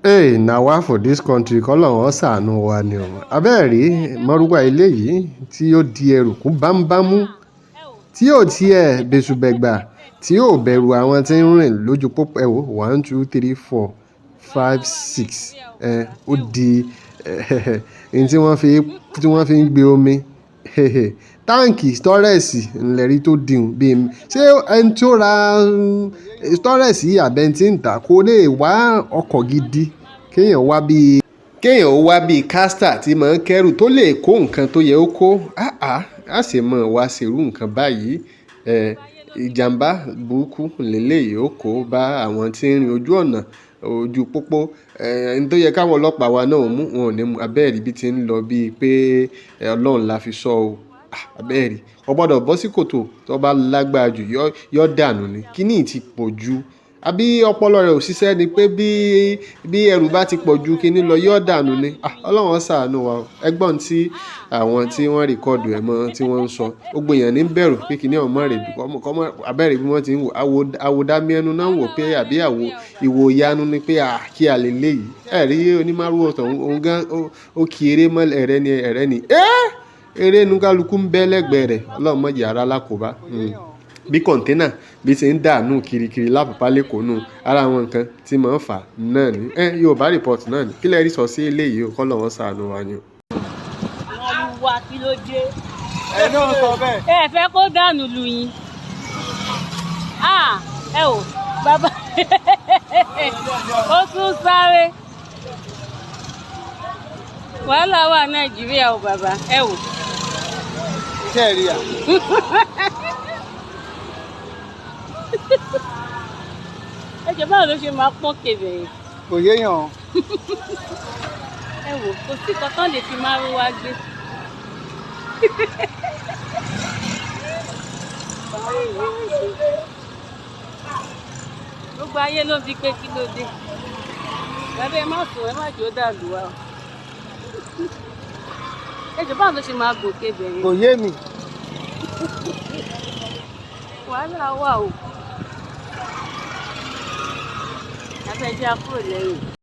Hey, now for this country kọ́lọ́run ó ṣàánú wa ni o. Abẹ́ẹ̀rí mọ́rúwá eléyìí tí ó di ẹrù kún bámúbámú tí ò tiẹ̀ bẹ́sùbẹ̀gbà tí ò bẹ̀rù àwọn tí ń rìn lójú pópó ẹ wò 1 2 3 4 5 6 ó di ẹni tí wọ́n fi ń gbé omi táǹkì stọ́rẹ̀sì ńlẹ̀rí tó dìhun bíi ṣé ẹni tó ra stọ́rẹ̀sì àbẹ̀ntì ń tà kó lè wá ọkọ̀ gidi kéèyàn wá bíi kásítà tí máa ń kẹ́rù tó lè kó nǹkan tó yẹ ó kó á sì mọ̀ wá ṣerú nǹkan báyìí ìjàmbá burúkú lélẹ́yìí ó kó bá àwọn tí ń rin ojú pópó ẹni tó yẹ káwọn ọlọ́pàá wa náà mú wọn ò ní mú abẹ́ẹ̀rí bí ti ń lọ bíi pé ọlọ́run la fi sọ o abẹ́ẹ̀rí ó gbọ́dọ̀ bọ́ sí kòtò tó bá lágbára jù yọ dànù ni kíní ti pọ̀ jù àbí ọpọlọ rẹ̀ ò ṣiṣẹ́ ni pé bí ẹrù bá ti pọ̀ ju kíní lọ yọ dànù ni ọlọ́run ṣàánú wa ẹgbọ́n tí àwọn tí wọ́n rìkọ́ọ̀dù ẹ̀ mọ́ tí wọ́n ń sọ gbogbo èèyàn ní bẹ̀rù pé kíní ọmọ rẹ̀ abẹ́rẹ́ bí wọ́n ti ń wò àwòdámẹ́nu náà wò pé àbí ìwò ìyanu ni pé kí a lè léyìí ẹ̀rí onímàrúwò tó ń gán ó kí eré mọ́lẹ̀ ẹ̀rẹ́ ni eré nu kálukú ń bẹ́ lẹ́gbẹ̀ẹ́ rẹ̀ ọlọ́run mọ̀ yàrá lákòbá bí kọ̀ǹténà bí ti ń dànù kirikiri lápapá lẹ́kọ̀ọ́ nù ara àwọn nǹkan tí mò ń fà náà ni Yorùbá report náà ni kí lẹ rí sọ sí eléyìí o kọ́ lọ́wọ́ ṣàánú wa ni o. wọ́n lu wa kí ló dé. ẹ náà sọ bẹ́ẹ̀. ẹ fẹ́ kó dànù lu yín. ẹ ò bàbá ó tún sáré. wàhálà wà Nàìjíríà o bàbá ẹ wò. iṣẹ́ rí à. ẹjọ báwo ló ṣe máa pọ́n kébè yìí. kò yéèyàn. ẹ wò kò sí kankan lè fi máa rú wa gbé. gbogbo ayé ló fi pé kí ló dé. bàbá ẹ má sùn ẹ má jò dàlú wa. ẹjọ báwo ló ṣe máa gòkè bẹ̀rẹ̀. kò yé mi. wàhálà wà o. Abẹ́jẹ́ kúrò lẹ́yìn.